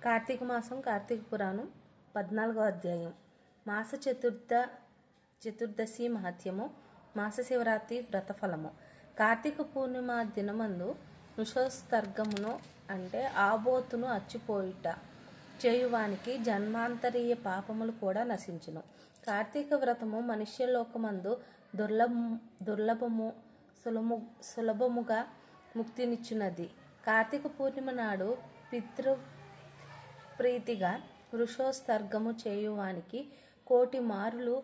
కార్తీక మాసం కార్తీక పురాణం 14వ అధ్యాయం. మాస చతుర్దశి మహత్యము. మాస శివరాత్రి వ్రతఫలము. కార్తీక పూర్ణిమ దినమందు ఉషోస్తర్గమును అంటే ఆబోతును అచ్చిపోయుట చేయువానికి జన్మాంతరీయ పాపములు కూడా నశించును. కార్తీక వ్రతము మనుష్యలోకమందు దుర్లభము సులభముగా ముక్తినిచ్చున్నది. కార్తీక పూర్ణిమ నాడు పితృప్రీతిగా వృషోస్తర్గము చేయువానికి 1,000,000 మారులు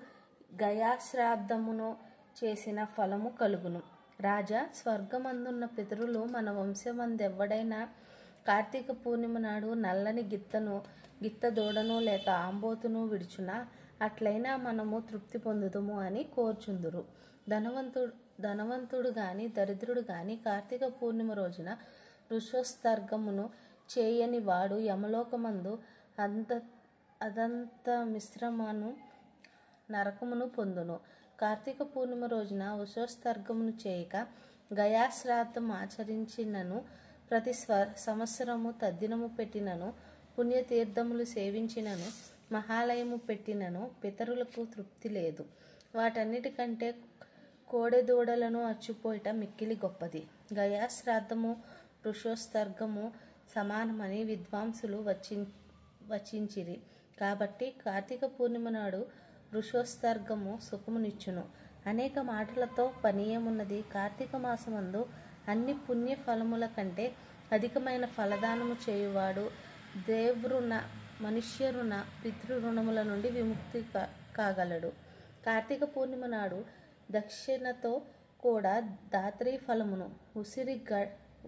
గయాశ్రాద్ధమును చేసిన ఫలము కలుగును. రాజా, స్వర్గమందున్న పితరులు మన వంశమందెవ్వడైనా కార్తీక పూర్ణిమ నాడు నల్లని గిత్త దూడను లేక ఆంబోతును విడుచునా అట్లయినా మనము తృప్తి పొందుదుము అని కోర్చుందురు. ధనవంతుడు గాని దరిద్రుడు గాని కార్తీక పూర్ణిమ రోజున వృషోస్తర్గమును చేయని వాడు యమలోకమందు అదంత మిశ్రమను నరకమును పొందును. కార్తీక పూర్ణిమ రోజున వృషోస్తర్గమును చేయక గయాశ్రాద్ధం ఆచరించినను, ప్రతి సంవత్సరము తద్దినము పెట్టినను, పుణ్యతీర్థములు సేవించినను, మహాలయము పెట్టినను పితరులకు తృప్తి లేదు. వాటన్నిటికంటే కోడెదూడలను అచ్చిపోయిట మిక్కిలి గొప్పది. గయాశ్రాద్ధము వృషోస్తర్గము సమానమని విద్వాంసులు వచించిరి. కాబట్టి కార్తీక పూర్ణిమ నాడు వృషోస్తర్గము సుఖమునిచ్చును. అనేక మాటలతో పనీయమున్నది. కార్తీక మాసమందు అన్ని పుణ్య ఫలముల కంటే అధికమైన ఫలదానము చేయువాడు దేవృణ, మనుష్యరుణ, పితృరుణముల నుండి విముక్తి కాగలడు. కార్తీక పూర్ణిమ నాడు దక్షిణతో కూడా దాత్రీ ఫలమును,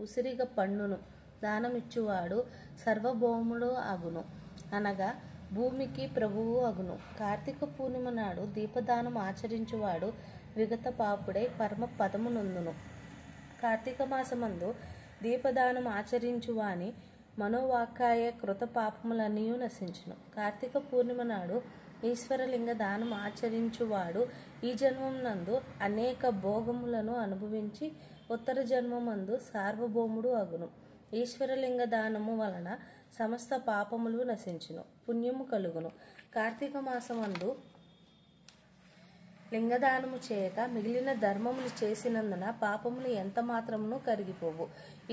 ఉసిరిగ పండును దానమిచ్చువాడు సర్వభౌముడు అగును, అనగా భూమికి ప్రభువు అగును. కార్తీక పూర్ణిమ నాడు దీపదానం ఆచరించువాడు విగత పాపుడై పరమ పదము నొందును. కార్తీక మాసమందు దీపదానం ఆచరించువాని మనోవాకాయ కృత పాపములన్నీ నశించును. కార్తీక పూర్ణిమ నాడు ఈశ్వరలింగ దానం ఆచరించువాడు ఈ జన్మమునందు అనేక భోగములను అనుభవించి ఉత్తర జన్మమందు సార్వభౌముడు అగును. ఈశ్వరలింగ దానము వలన సమస్త పాపములు నశించును, పుణ్యము కలుగును. కార్తీక మాసమందు లింగదానము చేయక మిగిలిన ధర్మములు చేసినందున పాపములు ఎంత మాత్రమును కరిగిపోవు.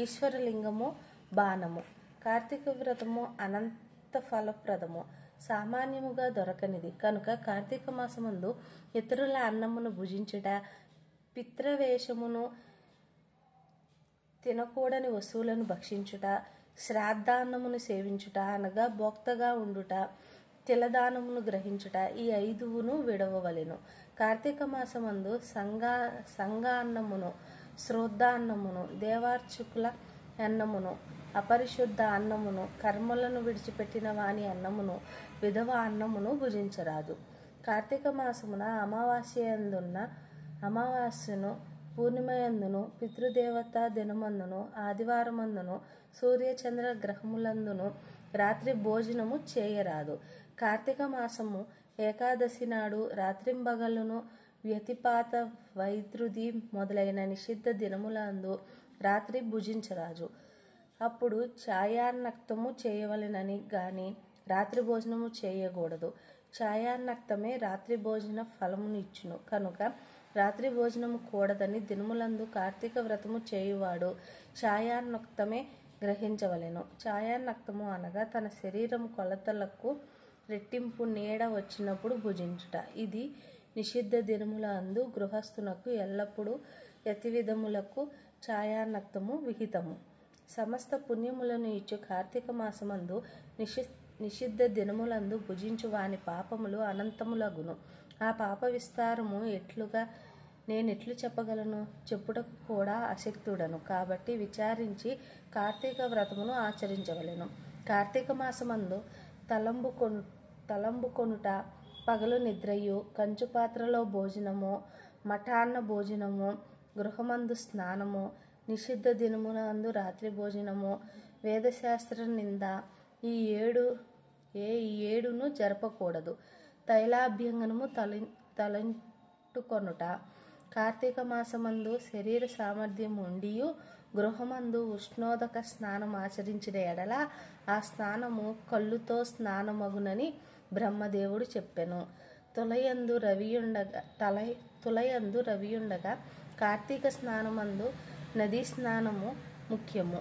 ఈశ్వరలింగము బాణము. కార్తీక వ్రతము అనంత ఫలప్రదము, సామాన్యముగా దొరకనిది కనుక కార్తీక మాసమందు ఇతరుల అన్నమును భుజించుట, పిత్రవేషమును, తినకూడని వస్తువులను భక్షించుట, శ్రాద్ధాన్నమును సేవించుట అనగా భోక్తగా ఉండుట, తిలదానమును గ్రహించుట ఈ 5 విడవవలెను. కార్తీక మాసమందు సంగాన్నమును, శ్రోద్ధాన్నమును, దేవార్చకుల అన్నమును, అపరిశుద్ధ అన్నమును, కర్మలను విడిచిపెట్టిన వాని అన్నమును, విధవ అన్నమును భుజించరాదు. కార్తీక మాసమున అమావాస్యను, పూర్ణిమయందును, పితృదేవత దినమందును, ఆదివారమందును, సూర్యచంద్ర గ్రహములందును రాత్రి భోజనము చేయరాదు. కార్తీక మాసము ఏకాదశి నాడు రాత్రింబగళ్ళును, వ్యతిపాత, వైద్రుది మొదలైన నిషిద్ధ దినములందు రాత్రి భుజించరాదు. అప్పుడు ఛాయాన్నక్తము చేయవలెనని గాని రాత్రి భోజనము చేయకూడదు. ఛాయాన్నక్తమే రాత్రి భోజన ఫలమునిచ్చును కనుక రాత్రి భోజనము కూడదని దినములందు కార్తీక వ్రతము చేయువాడు ఛాయాన్నక్తమే గ్రహించవలెను. ఛాయాన్నక్తము అనగా తన శరీరము కొలతలకు రెట్టింపు నీడ వచ్చినప్పుడు భుజించుట. ఇది నిషిద్ధ దినములందు గృహస్థునకు ఎల్లప్పుడూ యతివిధములకు ఛాయాన్నక్తము విహితము. సమస్త పుణ్యములను ఇచ్చు కార్తీక మాసమందు నిషిద్ధ దినములందు భుజించు వాని పాపములు అనంతములగును. ఆ పాప విస్తారము నేనెట్లు చెప్పగలను, చెప్పుటకు కూడా అశక్తుడను. కాబట్టి విచారించి కార్తీక వ్రతమును ఆచరించవలెను. కార్తీక మాసమందు తలంబు కొనుట, పగలు నిద్రయు, కంచుపాత్రలో భోజనము, మఠాన్న భోజనము, గృహమందు స్నానము, నిషిద్ధ దినమునందు రాత్రి భోజనము, వేదశాస్త్ర నింద ఈ 7 జరపకూడదు. తైలాభ్యంగనము తలంటుకొనుట. కార్తీక మాసమందు శరీర సామర్థ్యం ఉండియు గృహమందు ఉష్ణోదక స్నానం ఆచరించిన ఎడల ఆ స్నానము కళ్ళుతో స్నానమగునని బ్రహ్మదేవుడు చెప్పెను. తులయందు రవియుండగా కార్తీక స్నానమందు నదీ స్నానము ముఖ్యము,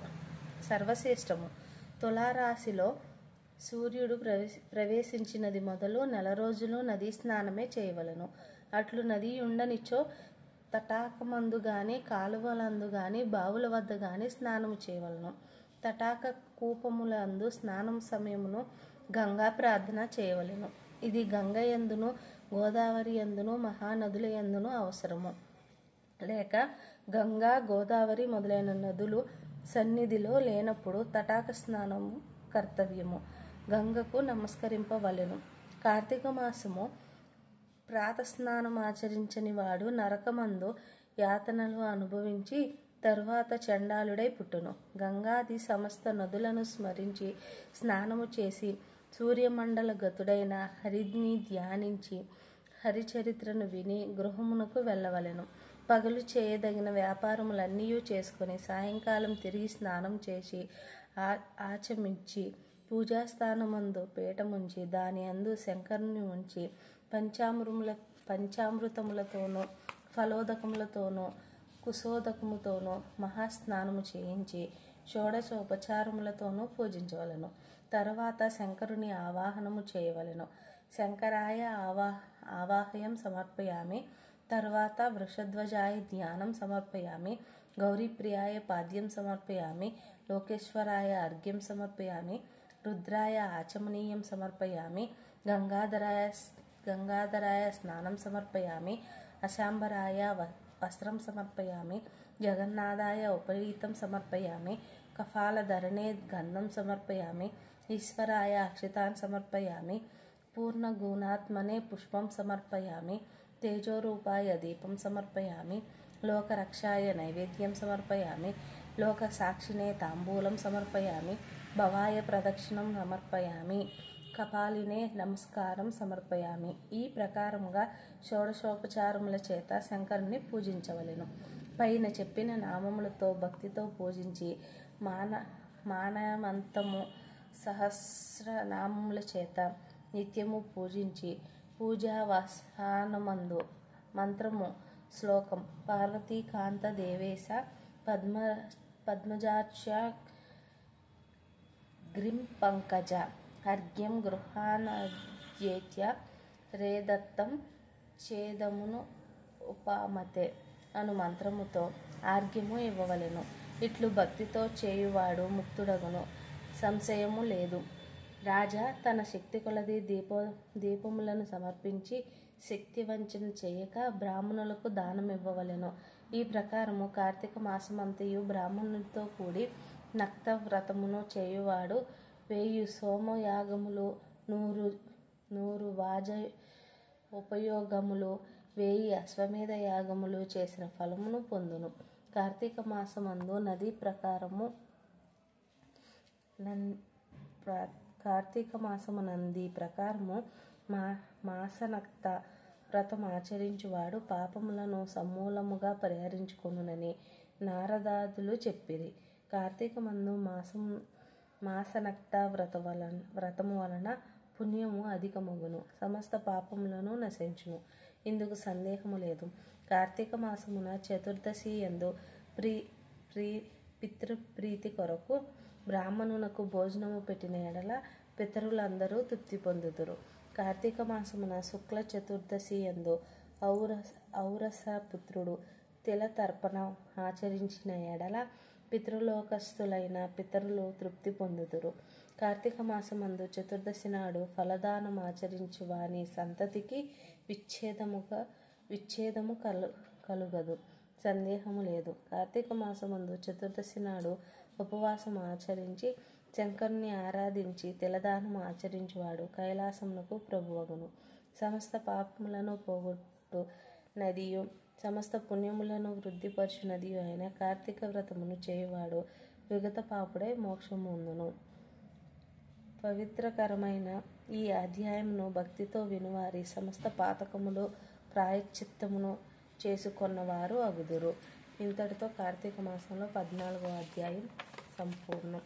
సర్వశ్రేష్టము. తులారాశిలో సూర్యుడు ప్రవేశించినది మొదలు 4 రోజులు నదీ స్నానమే చేయవలెను. అట్లు నది ఉండనిచో తటాకమందు గాని కాలువలందు గాని బావుల వద్ద గాని స్నానము చేయవలను. తటాక కూపములందు స్నానం సమయమును గంగా ప్రార్థన చేయవలెను. ఇది గంగ యందును గోదావరి యందును మహానదుల యందును అవసరము. లేక గంగా గోదావరి మొదలైన నదులు సన్నిధిలో లేనప్పుడు తటాక స్నానము కర్తవ్యము. గంగకు నమస్కరింపవలెను. కార్తీక మాసము ప్రాతస్నానం ఆచరించని వాడు నరకమందు యాతనలు అనుభవించి తరువాత చండాలుడై పుట్టును. గంగాది సమస్త నదులను స్మరించి స్నానము చేసి సూర్యమండల గతుడైన హరిని ధ్యానించి హరిచరిత్రను విని గృహమునకు వెళ్ళవలెను. పగలు చేయదగిన వ్యాపారములన్నీ చేసుకొని సాయంకాలం తిరిగి స్నానం చేసి ఆచమించి పూజాస్థానమందు పీఠముంచి దాని అందు శంకరుని ఉంచి పంచామృతములతోనూ ఫలోదకములతోనూ కుశోదకముతోనూ మహాస్నానము చేయించి షోడశోపచారములతోనూ పూజించవలెను. తర్వాత శంకరుని ఆవాహనము చేయవలెను. శంకరాయ ఆవాహయం సమర్పయామి. తర్వాత వృషధ్వజాయ ధ్యానం సమర్పయామి. గౌరీప్రియాయ పాద్యం సమర్పయామి. లోకేశ్వరాయ అర్ఘ్యం సమర్పయామి. రుద్రాయ ఆచమనీయం సమర్పయామి. గంగాధరాయ స్నానం సమర్పయామి. అశాంబరాయ వస్త్రం సమర్పయామి. జగన్నాథాయ ఉపరీతం సమర్పయామి. కపాలధరణే గంధం సమర్పయామి. ఈశ్వరాయ అక్షతాన్ సమర్పయామి. పూర్ణగుణాత్మనే పుష్పం సమర్పయామి. తేజోరూపాయ దీపం సమర్పయామి. లోకరక్షాయ నైవేద్యం సమర్పయామి. లోకసాక్షినే తాంబూలం సమర్పయామి. భవాయ ప్రదక్షిణం సమర్పయామి. కపాలినే నమస్కారం సమర్పయామి. ఈ ప్రకారముగా షోడశోపచారముల చేత శంకరుని పూజించవలెను. పైన చెప్పిన నామములతో భక్తితో పూజించి మానవంతము సహస్రనామముల చేత నిత్యము పూజించి పూజావసానమందు మంత్రము శ్లోకం పార్వతీకాంత దేవేశ పద్మజాక్ష గ్రీం పంకజ అర్ఘ్యం గృహాణ్యేత్య రేదత్తం చేదమును ఉపామతే అను మంత్రముతో ఆర్ఘ్యము ఇవ్వవలెను. ఇట్లు భక్తితో చేయువాడు ముక్తుడగును, సంశయము లేదు. రాజా తన శక్తి కొలది దీపములను సమర్పించి శక్తి వంచన చేయక బ్రాహ్మణులకు దానం ఇవ్వవలెను. ఈ ప్రకారము కార్తీక మాసమంతయు బ్రాహ్మణునితో కూడి నక్త వ్రతమును చేయువాడు 1000 సోమయాగములు, 100 వాజ ఉపయోగములు, 1000 అశ్వమేధ యాగములు చేసిన ఫలమును పొందును. కార్తీక మాసమందు కార్తీక మాసమునంది ప్రకారము మాసనక్త వ్రతం ఆచరించువాడు పాపములను సమూలముగా పరిహరించుకొనునని నారదాదులు చెప్పిరి. కార్తీకమందు మాసనక్త వ్రతము వలన పుణ్యము అధికమగును, సమస్త పాపములను నశించును. ఇందుకు సందేహము లేదు. కార్తీక మాసమున చతుర్దశి యందు పితృప్రీతి కొరకు బ్రాహ్మణునకు భోజనము పెట్టిన ఎడల పితరులందరూ తృప్తి పొందుదురు. కార్తీక మాసమున శుక్ల చతుర్దశి యందు ఔరస పుత్రుడు తిల తర్పణ ఆచరించిన ఎడల పితృలోకస్తులైన పితరులు తృప్తి పొందుదురు. కార్తీక మాసమందు చతుర్దశి నాడు ఫలదానం ఆచరించు వాని సంతతికి విచ్ఛేదము కలుగదు, సందేహము లేదు. కార్తీక మాసమందు చతుర్దశి నాడు ఉపవాసం ఆచరించి శంకరుని ఆరాధించి తిలదానం ఆచరించువాడు కైలాసమునకు ప్రభువగును. సమస్త పాపములను పోగొట్టు నదియు సమస్త పుణ్యములను వృద్ధిపరచు నదియు అయిన కార్తీక వ్రతమును చేయువాడు విగత పాపుడై మోక్షముందును. పవిత్రకరమైన ఈ అధ్యాయమును భక్తితో వినువారి సమస్త పాతకములు ప్రాయశ్చిత్తమును చేసుకొన్నవారు అగుదురు. ఇంతటితో కార్తీక మాసంలో 14వ అధ్యాయం సంపూర్ణం.